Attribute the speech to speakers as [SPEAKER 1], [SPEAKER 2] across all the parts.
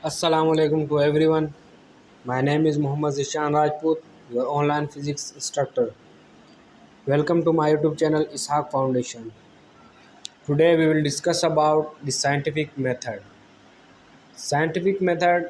[SPEAKER 1] Assalamu alaikum to everyone. My name is Muhammad Zishan Rajput, your online physics instructor. Welcome to my YouTube channel Ishaq Foundation. Today we will discuss about the scientific method. Scientific method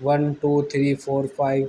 [SPEAKER 1] 1 2 3 4 5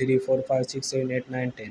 [SPEAKER 1] 3 4 5 6 7 8 9 10।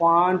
[SPEAKER 1] 5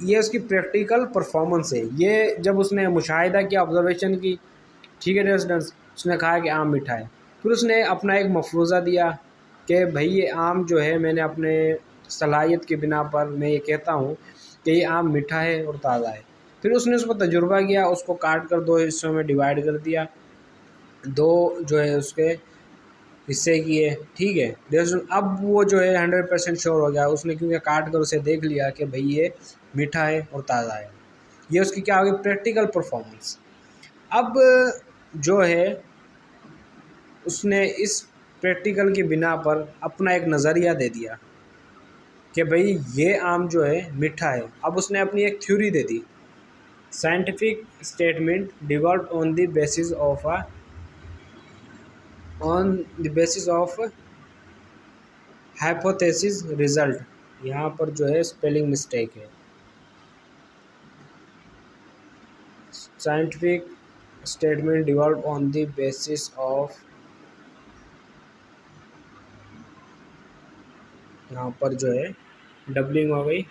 [SPEAKER 1] یہ اس کی practical performance ہے. یہ جب اس نے مشاہدہ کیا، observation کی، ٹھیک ہے ریزیڈنس، اس نے کہا کہ آم میٹھا ہے. پھر اس نے اپنا ایک مفروضہ دیا کہ بھائی یہ آم جو ہے میں نے اپنے صلاحیت کی بنا پر میں یہ کہتا ہوں کہ یہ آم میٹھا ہے اور تازہ ہے. پھر اس نے اس پر تجربہ کیا، اس کو کاٹ کر 2 حصوں میں ڈیوائیڈ کر دیا، 2 جو ہے اس کے حصے کیے، ٹھیک ہے. اب وہ جو ہے 100% شور ہو گیا، اس نے کیونکہ کاٹ کر اسے دیکھ لیا کہ بھئی یہ میٹھا ہے اور تازہ ہے. یہ اس کی کیا ہوگی؟ Practical performance. اب جو ہے اس نے اس پریکٹیکل کی بنا پر اپنا ایک نظریہ دے دیا کہ بھئی یہ آم جو ہے میٹھا ہے. اب اس نے اپنی ایک theory they the, scientific statement developed on the basis of hypothesis result. یہاں پر جو ہے اسپیلنگ مسٹیک ہے. Scientific statement developed on the basis of, یہاں پر جو ہے ڈبلنگ ہو گئی.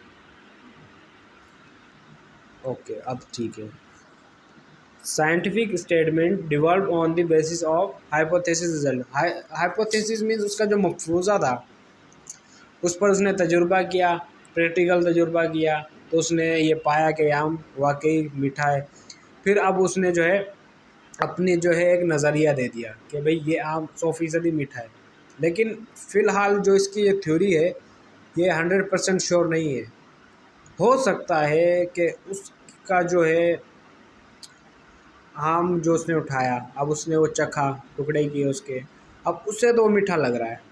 [SPEAKER 1] اوکے اب ٹھیک ہے. Scientific statement developed on the basis of hypothesis result. Hypothesis means اس کا جو مفروضہ تھا اس پر اس نے تجربہ کیا، پریکٹیکل تجربہ کیا، تو اس نے یہ پایا کہ آم واقعی میٹھا ہے. پھر اب اس نے جو ہے اپنی جو ہے ایک نظریہ دے دیا کہ بھئی یہ آم 100% میٹھا ہے. لیکن فی الحال جو اس کی یہ تھیوری ہے یہ 100% شور نہیں ہے. ہو سکتا ہے کہ اس کا جو ہے آم جو اس نے اٹھایا، اب اس نے وہ چکھا، ٹکڑے کیے اس کے، اب اسے تو وہ میٹھا لگ رہا ہے.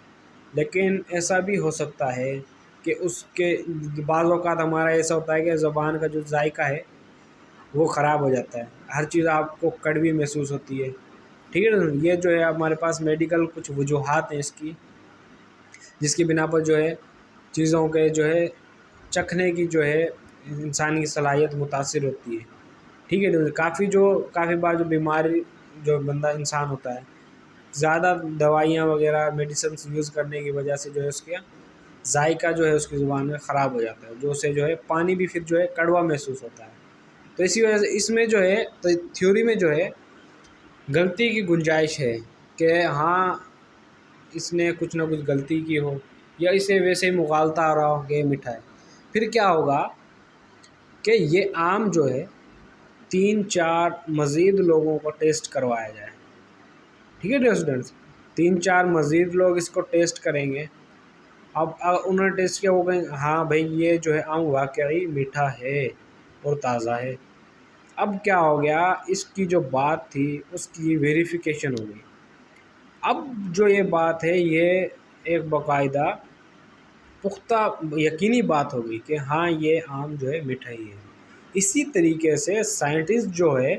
[SPEAKER 1] لیکن ایسا بھی ہو سکتا ہے کہ اس کے بعض اوقات ہمارا ایسا ہوتا ہے کہ زبان کا جو ذائقہ ہے وہ خراب ہو جاتا ہے، ہر چیز آپ کو کڑوی محسوس ہوتی ہے، ٹھیک ہے نا. یہ جو ہے ہمارے پاس میڈیکل کچھ وجوہات ہیں اس کی، جس کی بنا پر جو ہے چیزوں کے جو ہے چکھنے کی جو ہے انسانی صلاحیت متاثر ہوتی ہے، ٹھیک ہے. کافی بار جو بیماری جو بندہ انسان ہوتا ہے، زیادہ دوائیاں وغیرہ میڈیسنس یوز کرنے کی وجہ سے جو ہے اس کے ذائقہ جو ہے اس کی زبان میں خراب ہو جاتا ہے، جو اسے جو ہے پانی بھی پھر جو ہے کڑوا محسوس ہوتا ہے. تو اسی وجہ سے اس میں جو ہے تھیوری میں جو ہے غلطی کی گنجائش ہے کہ ہاں اس نے کچھ نہ کچھ غلطی کی ہو، یا اسے ویسے ہی مغالطہ آ رہا ہو کہ یہ میٹھا ہے. پھر کیا ہوگا کہ یہ آم جو ہے 3-4 مزید لوگوں کو ٹیسٹ کروایا جائے، ٹھیک ہے ریزیڈنٹس. 3-4 مزید لوگ اس کو ٹیسٹ کریں گے. اب انہوں نے ٹیسٹ کیا، وہ کہیں ہاں بھائی یہ جو ہے آم واقعی میٹھا ہے اور تازہ ہے. اب کیا ہو گیا، اس کی جو بات تھی اس کی ویریفیکیشن ہو گئی. اب جو یہ بات ہے یہ ایک باقاعدہ پختہ یقینی بات ہو گئی کہ ہاں یہ آم جو ہے میٹھا ہی ہے. اسی طریقے سے سائنٹسٹ جو ہے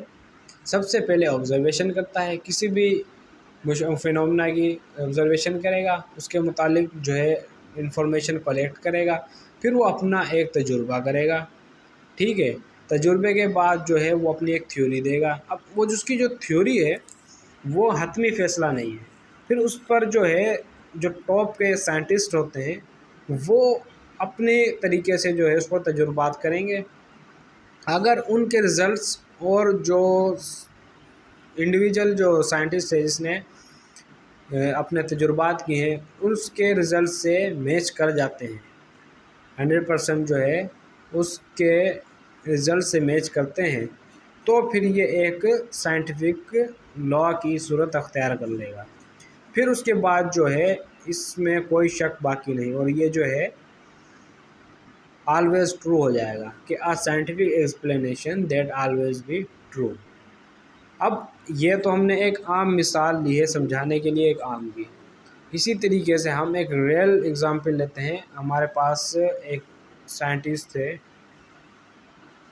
[SPEAKER 1] سب سے پہلے آبزرویشن کرتا ہے، کسی بھی فینومینا کی آبزرویشن کرے گا، اس کے متعلق جو ہے انفارمیشن کلیکٹ کرے گا، پھر وہ اپنا ایک تجربہ کرے گا، ٹھیک ہے. تجربے کے بعد جو ہے وہ اپنی ایک تھیوری دے گا. اب وہ جس کی جو تھیوری ہے وہ حتمی فیصلہ نہیں ہے. پھر اس پر جو ہے جو ٹاپ کے سائنٹسٹ ہوتے ہیں وہ اپنے طریقے سے جو ہے اس پر تجربات کریں گے. اگر ان کے رزلٹس اور جو انڈیویجول جو سائنٹسٹ ہے جس نے اپنے تجربات کیے ہیں اس کے رزلٹ سے میچ کر جاتے ہیں، 100% جو ہے اس کے رزلٹ سے میچ کرتے ہیں، تو پھر یہ ایک سائنٹیفک لا کی صورت اختیار کر لے گا. پھر اس کے بعد جو ہے اس میں کوئی شک باقی نہیں، اور یہ جو ہے آلویز ٹرو ہو جائے گا کہ a scientific explanation that always be true. اب یہ تو ہم نے ایک عام مثال لی ہے سمجھانے کے لیے ایک عام کی. اسی طریقے سے ہم ایک ریئل اگزامپل لیتے ہیں. ہمارے پاس ایک سائنٹسٹ تھے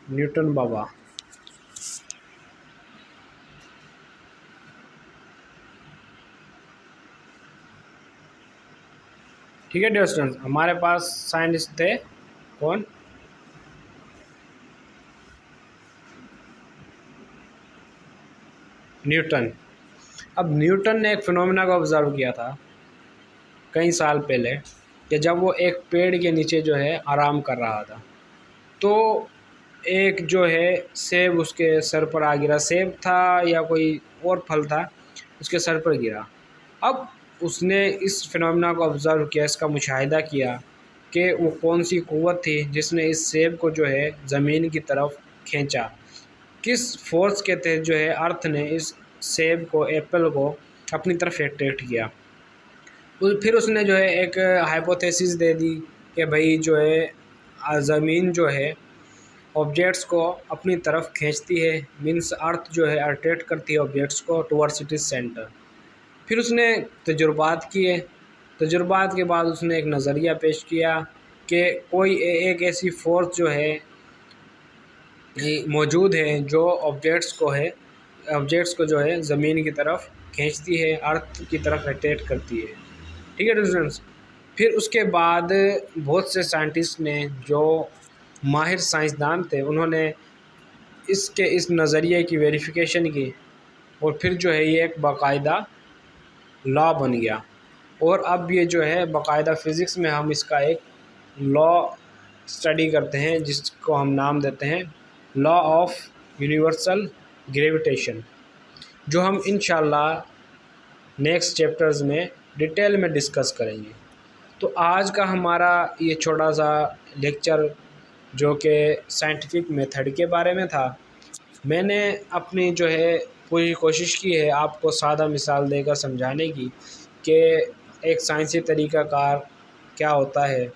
[SPEAKER 1] نیوٹن بابا، ٹھیک ہے ڈیئر اسٹوڈنٹس. ہمارے پاس سائنٹسٹ تھے کون؟ نیوٹن. اب نیوٹن نے ایک فینومینا کو آبزرو کیا تھا کئی سال پہلے کہ جب وہ ایک پیڑ کے نیچے جو ہے آرام کر رہا تھا تو ایک جو ہے سیب اس کے سر پر آ گرا، سیب تھا یا کوئی اور پھل تھا، اس کے سر پر گرا۔ اب اس نے اس فنومینا کو آبزرو کیا، اس کا مشاہدہ کیا کہ وہ کون سی قوت تھی جس نے اس سیب کو جو ہے زمین کی طرف کھینچا، کس فورس کے تحت جو ہے ارتھ نے اس سیب کو، ایپل کو اپنی طرف اٹریکٹ کیا۔ پھر اس نے جو ہے ایک ہائپوتھیسس دے دی کہ بھئی جو ہے زمین جو ہے آبجیکٹس کو اپنی طرف کھینچتی ہے، مینس ارتھ جو ہے اٹریکٹ کرتی ہے آبجیکٹس کو ٹورڈس اٹ سینٹر۔ پھر اس نے تجربات کیے، تجربات کے بعد اس نے ایک نظریہ پیش کیا کہ کوئی ایک ایسی فورس جو ہے موجود ہے جو آبجیکٹس کو جو ہے زمین کی طرف کھینچتی ہے، ارتھ کی طرف اٹریکٹ کرتی ہے، ٹھیک ہے ڈسٹنس۔ پھر اس کے بعد بہت سے سائنٹسٹ نے جو ماہر سائنسدان تھے انہوں نے اس نظریے کی ویریفیکیشن کی، اور پھر جو ہے یہ ایک باقاعدہ لا بن گیا، اور اب یہ جو ہے باقاعدہ فزکس میں ہم اس کا ایک لا اسٹڈی کرتے ہیں جس کو ہم نام دیتے ہیں لا آف یونیورسل گریویٹیشن، جو ہم انشاءاللہ نیکسٹ چیپٹرز میں ڈیٹیل میں ڈسکس کریں گے۔ تو آج کا ہمارا یہ چھوٹا سا لیکچر جو کہ سائنٹیفک میتھڈ کے بارے میں تھا، میں نے اپنی جو ہے پوری کوشش کی ہے آپ کو سادہ مثال دے کر سمجھانے کی کہ ایک سائنسی طریقہ کار کیا ہوتا ہے،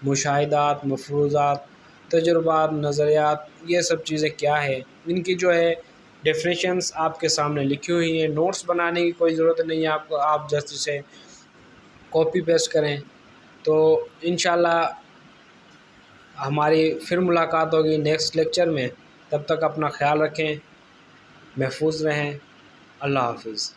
[SPEAKER 1] مشاہدات، مفروضات، تجربات، نظریات، یہ سب چیزیں کیا ہے، ان کی جو ہے ڈیفینیشنس آپ کے سامنے لکھی ہوئی ہیں۔ نوٹس بنانے کی کوئی ضرورت نہیں ہے آپ کو، آپ جسٹ اسے کاپی پیسٹ کریں۔ تو انشاءاللہ ہماری پھر ملاقات ہوگی نیکسٹ لیکچر میں، تب تک اپنا خیال رکھیں، محفوظ رہیں، اللہ حافظ۔